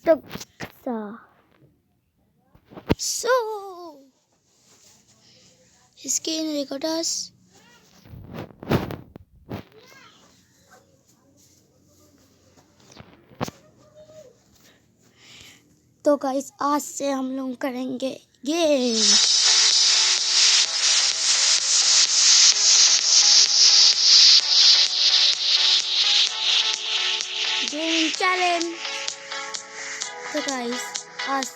So screen recorders. तो guys आज से हम लोग करेंगे गेम। Game challenge. तो गाइस आज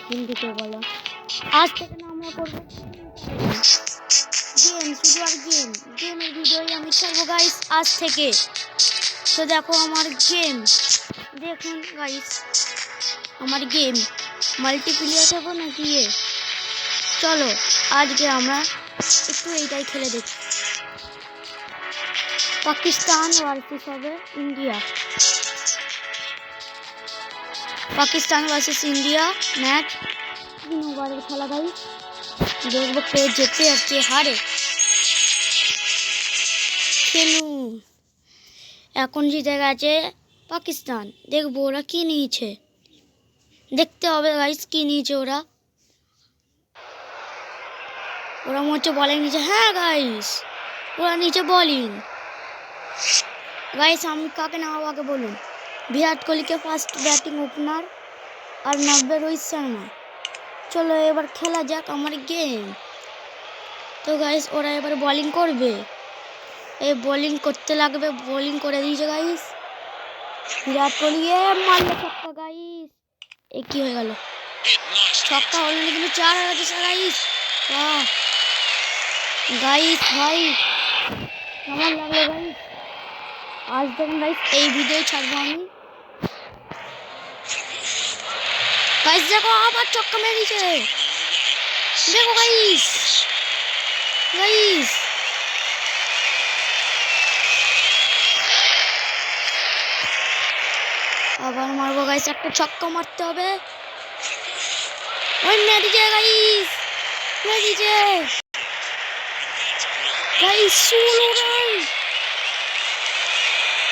हिंदी के बोलो आज থেকে আমরা করব गेम শুধু আর গেমের ভিডিওই আমি ছাড়বো গাইস আজ থেকে। তো দেখো আমার গেম দেখুন গাইস আমার গেম মাল্টিপ্লেয়ার হবে নাকি চলো আজকে আমরা একটু এইটাই খেলে দেখি। পাকিস্তান ভার্সেস হবে India. Pakistan versus India match 3 ওভারের খেলা গাইস। দেখবো কে জেতে আর কে হারে। খেলু এখন জিতে গেছে পাকিস্তান। দেখবো ওরা কি নিয়েছে, দেখতে হবে গাইস কি নিয়েছে ওরা। মনে বলিং নিয়েছে। হ্যাঁ গাইস ওরা নিচে বলিং। গাইস আমি কাকে নামাবো আগে বলুন। বিরাট কোহলিকে ফার্স্ট ব্যাটিং ওপেনার আর নামবে রোহিত শর্মা। চলো এবার খেলা যাক আমার গেম। তো গাইস ওরা এবার বোলিং করবে। এই বোলিং করতে লাগবে, বোলিং করে দিয়েছে গাইস। বিরাট কোহলি মারলো ছক্কা গাইস। এ কি হয়ে গেল, ছক্কা হলো না কিন্তু 4 হয়ে গেছে গাইস। গাইস ভাই কেমন লাগলো গাইস। আজ দেখুন গাইস এই ভিডিও ছাড়বো আমি। গাইস দেখো আবার ছক্কা মেরেছে। দেখো গাইস গাইস আবার মারবো গাইস। একটা ছক্কা মারতে হবে। ওই মেরেছে গাইস, মেরেছে guys. 16 run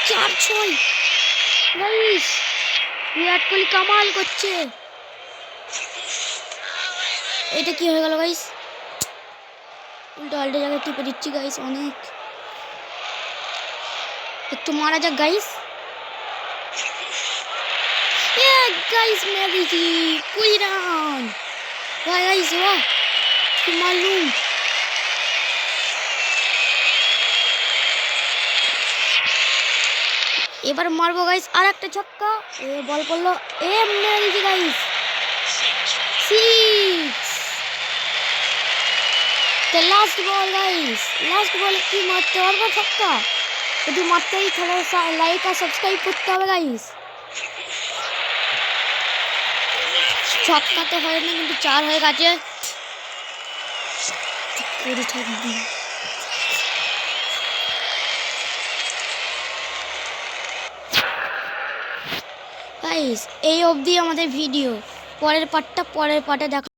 4-6 guys. Virat Kohli কামাল করছে। এটা কি হয়ে গেল গাইস, উল্টো আল্টে জায়গায় টিপে দিচ্ছি গাইস। অনেক একটু মারা যাক গাইস। গাইস মেরেছি 20 রান গাইস। বাহ কি মালুম। এবার মারবো গাইস আর একটা ছক্কা। বল পড়লো। মেরেছি গাইস 6। তো লাস্ট বল গাইস, লাস্ট বল কি মারতে পারবো ছক্কা। যদি মারতেই তাহলে লাইক আর সাবস্ক্রাইব করতে হবে গাইস। ছক্কা তো হয়নি কিন্তু 4 হয়ে গেছে। গাইস এই অবধি আমাদের ভিডিও। পরের পার্টে দেখা।